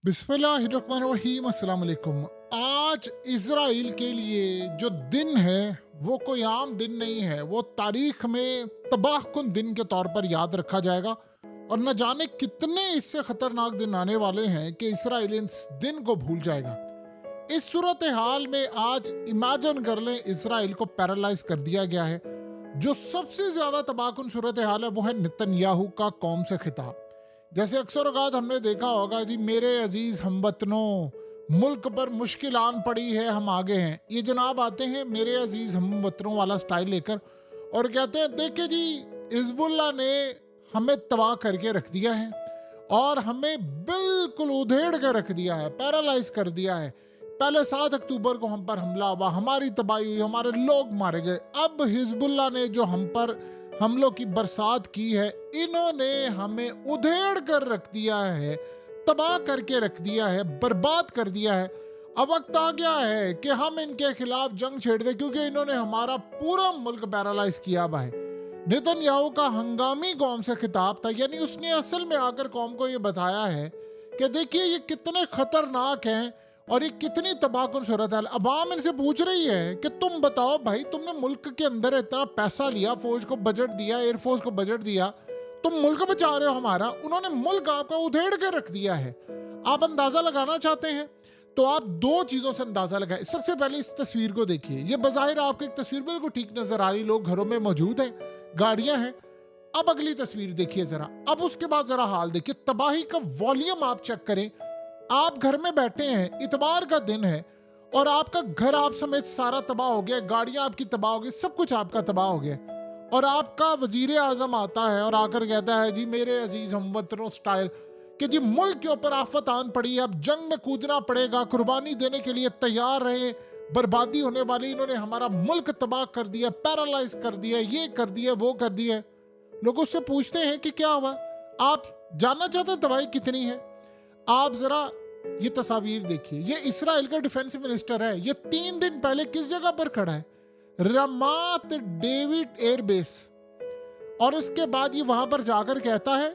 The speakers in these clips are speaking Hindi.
बिस्मिल्लाहिर्रहमानिर्रहीम, अस्सलाम वालेकुम। आज इसराइल के लिए जो दिन है वो कोई आम दिन नहीं है। वो तारीख में तबाहकुन दिन के तौर पर याद रखा जाएगा और न जाने कितने इससे खतरनाक दिन आने वाले हैं कि इसराइल इस दिन को भूल जाएगा। इस सूरत हाल में आज इमेजिन कर लें, इसराइल को पैरालाइज कर दिया गया है। जो सबसे ज्यादा तबाहकुन सूरत हाल है वो है नेतन्याहू का कौम से खिताब। जैसे अक्सर औकात हमने देखा होगा जी, मेरे अजीज हमवतनों, मुल्क पर मुश्किल आन पड़ी है, हम आगे हैं। ये जनाब आते हैं मेरे अजीज हमवतनों वाला स्टाइल लेकर और कहते हैं देखिए जी, हिजबुल्लाह ने हमें तबाह करके रख दिया है और हमें बिल्कुल उधेड़ के रख दिया है, पैरालाइज कर दिया है। पहले 7 अक्टूबर को हम पर हमला हुआ, हमारी तबाही हुई, हमारे लोग मारे गए। अब हिजबुल्लाह ने जो हम पर हमलों की बरसात की है, इन्होंने हमें उधेड़ कर रख दिया है, तबाह करके रख दिया है, बर्बाद कर दिया है। अब वक्त आ गया है कि हम इनके खिलाफ जंग छेड़ दें, क्योंकि इन्होंने हमारा पूरा मुल्क पैरालाइज किया हुआ है। नेतन्याहू का हंगामी कौम से खिताब था, यानी उसने असल में आकर कौम को ये बताया है कि देखिए ये कितने खतरनाक हैं और ये कितनी तबाहकुन सूरत है। अवाम इनसे पूछ रही है कि तुम बताओ भाई, तुमने मुल्क के अंदर इतना पैसा लिया, फौज को बजट दिया, एयरफोर्स को बजट दिया, तुम मुल्क बचा रहे हो हमारा, उन्होंने मुल्क आपका उधेड़ के रख दिया है। आप अंदाजा लगाना चाहते हैं तो आप दो चीजों से अंदाजा लगाएं। सबसे पहले इस तस्वीर को देखिए, ये बज़ाहिर आपको एक तस्वीर बिल्कुल ठीक नजर आ रही, लोग घरों में मौजूद हैं, गाड़ियां हैं। अब अगली तस्वीर देखिए जरा, अब उसके बाद जरा हाल देखिए, तबाही का वॉल्यूम आप चेक करें। आप घर में बैठे हैं, इतवार का दिन है और आपका घर आप समेत सारा तबाह हो गया, गाड़ियां आपकी तबाह हो गई, सब कुछ आपका तबाह हो गया। और आपका वजीर आजम आता है और आकर कहता है जी मेरे अजीज हमवतनों स्टाइल कि जी मुल्क के ऊपर आफत आन पड़ी है, अब जंग में कूदना पड़ेगा, कुर्बानी देने के लिए तैयार रहे, बर्बादी होने वाली, इन्होंने हमारा मुल्क तबाह कर दिया, पैरालाइज कर दिया, ये कर दिया, वो कर दिया। लोग उससे पूछते हैं कि क्या हुआ, आप जानना चाहते हैं तबाही कितनी है? आप जरा ये तस्वीर देखिए, ये इसराइल का डिफेंस मिनिस्टर है, ये 3 दिन पहले किस जगह पर खड़ा है? रमात डेविड एयरबेस। और उसके बाद ये वहां पर जाकर कहता है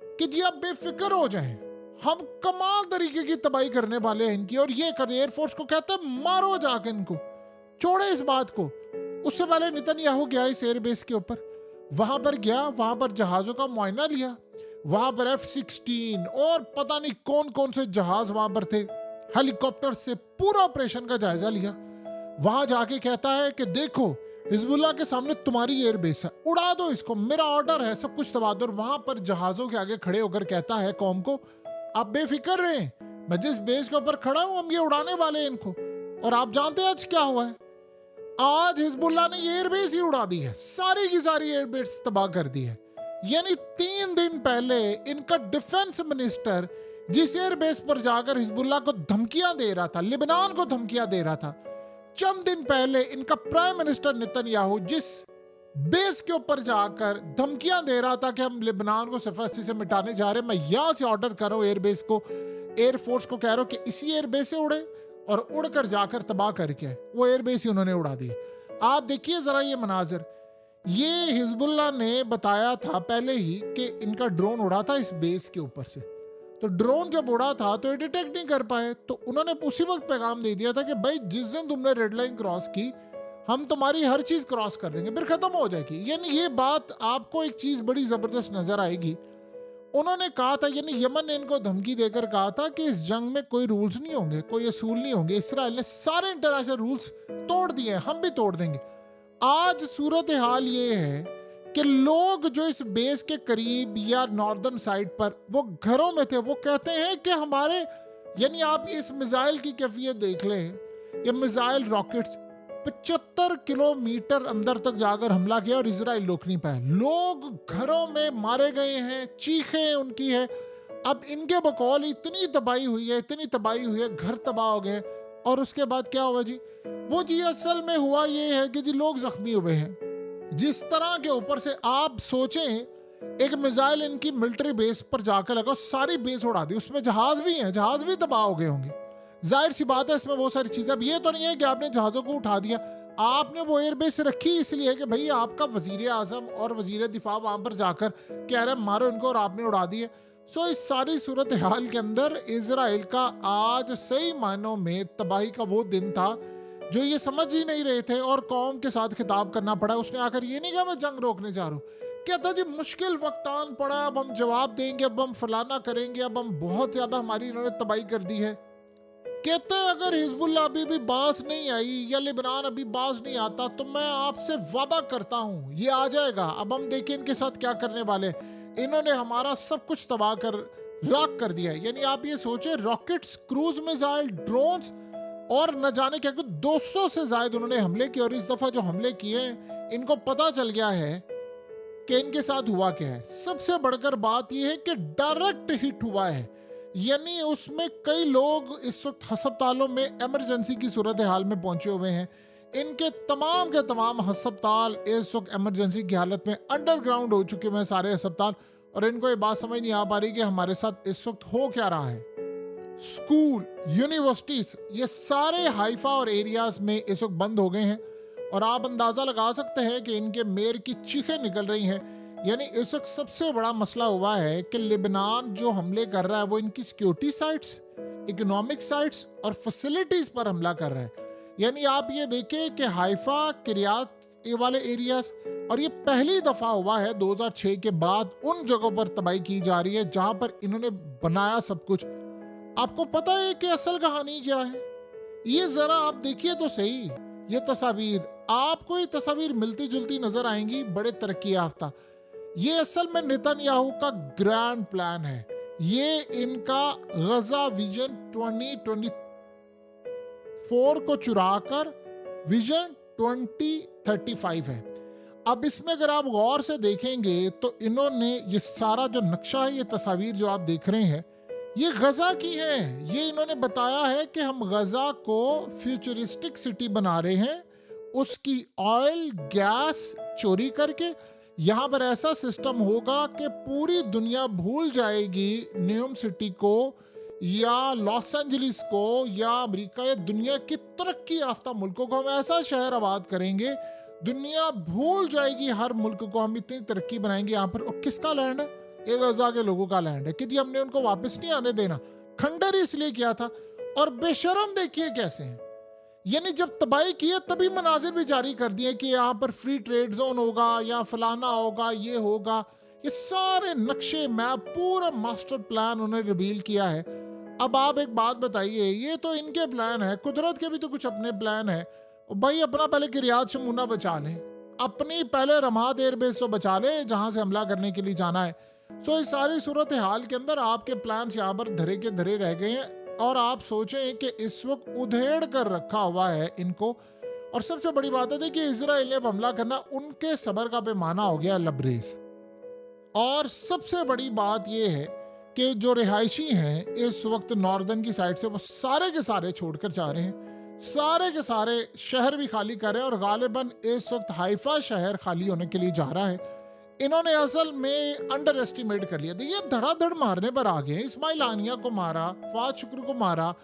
कि जी आप बेफिक्र हो जाएं, हम कमाल तरीके की तबाही करने वाले हैं इनकी, और ये कर एयरफोर्स को कहता है मारो जाकर इनको, छोड़े इस बात को। उससे पहले नेतन्याहू गया इस एयरबेस के ऊपर, वहां पर गया, वहां पर जहाजों का मुआयना लिया, वहां पर F-16 और पता नहीं कौन कौन से जहाज वहां पर थे, हेलीकॉप्टर से पूरा ऑपरेशन का जायजा लिया। वहां जाके कहता है कि देखो हिजबुल्लाह के सामने तुम्हारी एयरबेस है, उड़ा दो इसको, मेरा ऑर्डर है, सब कुछ तबाह दो। और वहां पर जहाजों के आगे खड़े होकर कहता है कौम को, आप बेफिक्र रहें, मैं जिस बेस के ऊपर खड़ा हूं हम ये उड़ाने वाले हैं इनको। और आप जानते हैं आज क्या हुआ है? आज हिजबुल्लाह ने ये एयरबेस ही उड़ा दी है, सारी की सारी एयरबेस तबाह कर दी है। यानी 3 दिन पहले इनका डिफेंस मिनिस्टर जिस एयरबेस पर जाकर हिजबुल्लाह को धमकियां दे रहा था, लिबनान को धमकियां दे रहा था, चंद दिन पहले इनका प्राइम मिनिस्टर नेतन्याहू जिस बेस के ऊपर जाकर धमकियां दे रहा था कि हम लिबनान को सफासी से मिटाने जा रहे हैं, मैं यहां से ऑर्डर कर रहा हूं एयरबेस को, एयरफोर्स को कह रहा हूं कि इसी एयरबेस से उड़े, और उड़कर जाकर तबाह करके वो एयरबेस ही उन्होंने उड़ा दी। आप देखिए जरा ये मनाजिर, ये हिजबुल्लाह ने बताया था पहले ही कि इनका ड्रोन उड़ा था इस बेस के ऊपर से, तो ड्रोन जब उड़ा था तो ये डिटेक्ट नहीं कर पाए, तो उन्होंने उसी वक्त पैगाम दे दिया था कि भाई जिस दिन तुमने रेड लाइन क्रॉस की, हम तुम्हारी हर चीज क्रॉस कर देंगे, फिर खत्म हो जाएगी। यानी ये बात आपको एक चीज बड़ी जबरदस्त नजर आएगी। उन्होंने कहा था, यानी यमन ने इनको धमकी देकर कहा था कि इस जंग में कोई रूल्स नहीं होंगे, कोई असूल नहीं होंगे। इसराइल ने सारे इंटरनेशनल रूल्स तोड़ दिए, हम भी तोड़ देंगे। आज सूरत हाल ये है कि लोग जो इस बेस के करीब या नॉर्दर्न साइड पर वो घरों में थे, वो कहते हैं कि हमारे, यानी आप इस मिसाइल की कैफियत देख लें, ये मिसाइल रॉकेट्स 75 किलोमीटर अंदर तक जाकर हमला किया और इजराइल रोक नहीं पाया। लोग घरों में मारे गए हैं, चीखें उनकी है। अब इनके बकौल इतनी तबाही हुई है, इतनी तबाही हुई है, घर तबाह हो गए। और उसके बाद क्या हुआ जी? वो जी असल में हुआ ये है कि जी लोग जख्मी हुए हैं। जिस तरह के ऊपर से आप सोचें, एक मिसाइल इनकी मिलिट्री बेस पर जाकर लगा, सारी बेस उड़ा दी, उसमें जहाज भी हैं, जहाज भी तबाह हो गए होंगे। जाहिर सी बात है इसमें बहुत सारी चीजें। अब ये तो नहीं है कि आपने जहाजों को उठा दिया, आपने वो एयरबेस रखी इसलिए कि भाई आपका वजीर आजम और वजीर दिफा वहां पर जाकर कह रहे मारो इनको, और आपने उड़ा दिए। सो इस सारी सूरत हाल के अंदर इजराइल का आज सही मायनों में तबाही का वो दिन था जो ये समझ ही नहीं रहे थे, और कौम के साथ खिताब करना पड़ा। उसने आकर ये नहीं कहा मैं जंग रोकने जा रहा हूँ, कहता जी मुश्किल वक्त आन पड़ा, अब हम जवाब देंगे, अब हम फलाना करेंगे, अब हम बहुत ज्यादा हमारी इन्होंने तबाही कर दी है। कहते हैं अगर हिजबुल्लाह अभी भी बाज नहीं आई या लिबनान अभी बाज नहीं आता तो मैं आपसे वादा करता हूं ये आ जाएगा। अब हम देखिए इनके साथ क्या करने वाले, इन्होंने हमारा सब कुछ तबाह कर राख कर दिया है। यानी आप ये सोचे रॉकेट्स, क्रूज मिसाइल, ड्रोन्स और न जाने क्या कुछ 200 से ज्यादा उन्होंने हमले किए। और इस दफा जो हमले किए इनको पता चल गया है कि इनके साथ हुआ क्या है। सबसे बढ़कर बात यह है कि डायरेक्ट हिट हुआ है, यानी उसमें कई लोग इस वक्त अस्पतालों में इमरजेंसी की सूरत हाल में पहुंचे हुए हैं। इनके तमाम के तमाम अस्पताल इस वक्त इमरजेंसी की हालत में अंडरग्राउंड हो चुके हैं सारे अस्पताल, और इनको ये बात समझ नहीं आ पा रही कि हमारे साथ इस वक्त हो क्या रहा है। स्कूल, यूनिवर्सिटीज, ये सारे हाइफा और एरियाज में इस वक्त बंद हो गए हैं, और आप अंदाजा लगा सकते हैं कि इनके मेयर की चीखें निकल रही हैं। यानी इस वक्त सबसे बड़ा मसला हुआ है कि लिबनान जो हमले कर रहा है वो इनकी सिक्योरिटी साइट्स, इकोनॉमिक साइट्स और फैसिलिटीज पर हमला कर रहा है। यानी आप ये देखें कि हाइफा, किरियात ये वाले एरियाज, और ये पहली दफा हुआ है 2006 के बाद उन जगहों पर तबाही की जा रही है जहां पर इन्होंने बनाया सब कुछ। आपको पता है कि असल कहानी क्या है? ये जरा आप देखिए तो सही, ये तस्वीर आपको, ये तस्वीर मिलती जुलती नजर आएंगी, बड़े तरक्की याफ्ता। ये असल में नेतन्याहू का ग्रैंड प्लान है। ये इनका गजा विजन 2024 को चुराकर विजन 2035 है। अब इसमें अगर आप गौर से देखेंगे तो इन्होंने ये सारा जो नक्शा है, ये तस्वीर जो आप देख रहे हैं, ये गजा की है। ये इन्होंने बताया है कि हम गजा को फ्यूचरिस्टिक सिटी बना रहे हैं, उसकी ऑयल गैस चोरी करके यहाँ पर ऐसा सिस्टम होगा कि पूरी दुनिया भूल जाएगी न्यूयॉर्क सिटी को या लॉस एंजलिस को या अमेरिका या दुनिया की तरक्की याफ्ता मुल्कों को। हम ऐसा शहर आबाद करेंगे, दुनिया भूल जाएगी हर मुल्क को, हम इतनी तरक्की बनाएंगे यहाँ पर। और किसका लैंड है? ये गजा के लोगों का लैंड है कि जी हमने उनको वापस नहीं आने देना। खंडर इसलिए किया था, और बेशरम देखिए कैसे हैं। यानी जब तबाही की है तभी मनाजिर भी जारी कर दिए कि यहाँ पर फ्री ट्रेड जोन होगा या फलाना होगा, ये होगा। ये सारे नक्शे मैप, पूरा मास्टर प्लान उन्होंने रिवील किया है। अब आप एक बात बताइए, ये तो इनके प्लान है, कुदरत के भी तो कुछ अपने प्लान है। भाई अपना पहले किरियात शमूना बचा लें, अपनी पहले रमाद एयरबेस तो बचा लें जहां से हमला करने के लिए जाना है। सो इस सारी सूरत हाल के अंदर आपके प्लान्स यहाँ पर धरे के धरे रह गए हैं, और आप सोचें कि इस वक्त उधेड़ कर रखा हुआ है इनको। और सबसे बड़ी बात है कि इजराइल ने अब हमला करना, उनके सबर का पैमाना हो गया लबरेज। और सबसे बड़ी बात यह है कि जो रिहायशी हैं इस वक्त नॉर्दर्न की साइड से, वो सारे के सारे छोड़कर जा रहे हैं, सारे के सारे शहर भी खाली कर रहे हैं, और गालिबन इस वक्त हाइफा शहर खाली होने के लिए जा रहा है। इन्होंने असल में अंडर एस्टिमेट कर लिया। देखिए धड़ाधड़ मारने पर आ गए। इस्माइल आनिया को मारा, फाद शुक्र को मारा,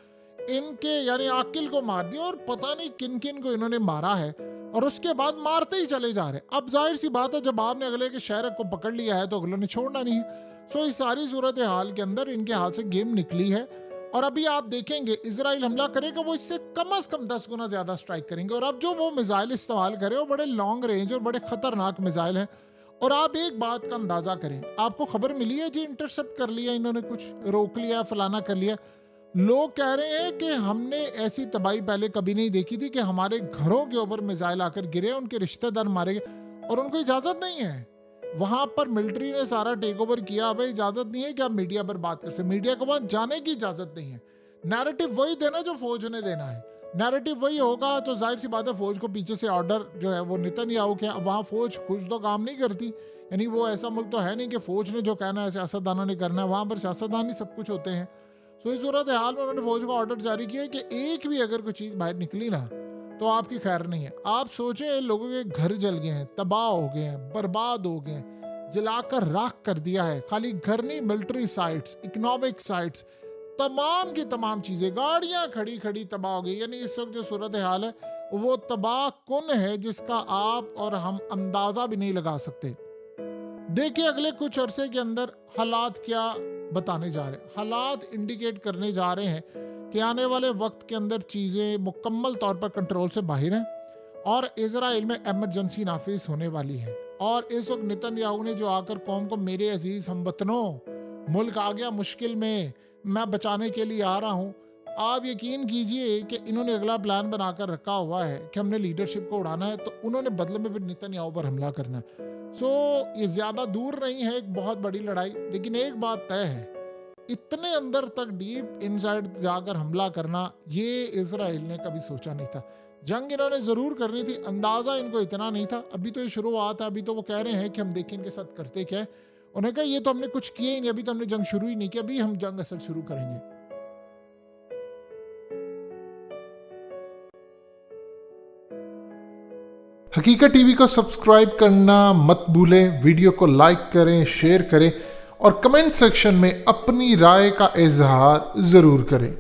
इनके यानी आकिल को मार दिया, और पता नहीं किन किन को इन्होंने मारा है, और उसके बाद मारते ही चले जा रहे। अब जाहिर सी बात है जब आपने अगले के शहर को पकड़ लिया है तो अगले ने छोड़ना नहीं है। सो इस सारी सूरत हाल के अंदर इनके हाथ से गेम निकली है। और अभी आप देखेंगे इजराइल हमला करेगा, वो इससे कम से कम 10 गुना ज्यादा स्ट्राइक करेंगे। और अब जो वो मिसाइल इस्तेमाल करे वो बड़े लॉन्ग रेंज और बड़े खतरनाक मिसाइल हैं। और आप एक बात का अंदाजा करें, आपको खबर मिली है जी इंटरसेप्ट कर लिया इन्होंने, कुछ रोक लिया, फलाना कर लिया। लोग कह रहे हैं कि हमने ऐसी तबाही पहले कभी नहीं देखी थी कि हमारे घरों के ऊपर मिसाइल आकर गिरे, उनके रिश्तेदार मारे गए, और उनको इजाजत नहीं है। वहां पर मिलिट्री ने सारा टेक ओवर किया। भाई इजाजत नहीं है कि आप मीडिया पर बात कर सकते, मीडिया को वहां जाने की इजाजत नहीं है। नैरेटिव वही देना जो फौज ने देना है, नैरेटिव वही होगा, तो जाहिर सी बात है फौज को पीछे से ऑर्डर जो है वो नेतन्याहू के, वहाँ फौज खुद तो काम नहीं करती। यानी वो ऐसा मुल्क तो है नहीं कि फौज ने जो कहना है सियासतदानों ने करना है, वहाँ पर सियासतदान ही सब कुछ होते हैं। सो इस सूरत हाल में उन्होंने फौज को ऑर्डर जारी किया कि एक भी अगर कोई चीज़ बाहर निकली ना तो आपकी खैर नहीं है। आप सोचें लोगों के घर जल गए हैं, तबाह हो गए हैं, बर्बाद हो गए हैं, जलाकर राख कर दिया है। खाली घर नहीं, मिलिट्री साइट्स, इकोनॉमिक साइट्स, तमाम की तमाम चीजें, गाड़ियां खड़ी खड़ी तबाह हो गई। यानी इस वक्त जो सूरत हाल है वो तबाह कुन है जिसका आप और हम अंदाजा भी नहीं लगा सकते। देखिए अगले कुछ अरसे के अंदर हालात क्या बताने जा रहे हैं। हालात इंडिकेट करने जा रहे हैं कि आने वाले वक्त के अंदर चीज़ें मुकम्मल तौर पर कंट्रोल से बाहर हैं और इजराइल में एमरजेंसी नाफिज होने वाली है। और इस वक्त नेतन्याहू ने जो आकर कौम को, मेरे अजीज़ हमवतनों, मुल्क आ गया मुश्किल में, मैं बचाने के लिए आ रहा हूँ, आप यकीन कीजिए कि इन्होंने अगला प्लान बनाकर रखा हुआ है कि हमने लीडरशिप को उड़ाना है, तो उन्होंने बदले में फिर नेतन्याहू पर हमला करना है। सो ये ज़्यादा दूर नहीं है एक बहुत बड़ी लड़ाई, लेकिन एक बात तय है, इतने अंदर तक डीप इनसाइड जाकर हमला करना ये इजराइल ने कभी सोचा नहीं था। जंग इन्होंने ज़रूर करनी थी, अंदाज़ा इनको इतना नहीं था। अभी तो ये शुरुआत है, अभी तो वो कह रहे हैं कि हम देखें इनके साथ करते क्या है। उन्होंने कहा ये तो हमने कुछ किया ही नहीं, अभी तो हमने जंग शुरू ही नहीं किया, अभी हम जंग असल शुरू करेंगे। हकीकत टीवी को सब्सक्राइब करना मत भूलें, वीडियो को लाइक करें, शेयर करें और कमेंट सेक्शन में अपनी राय का इजहार ज़रूर करें।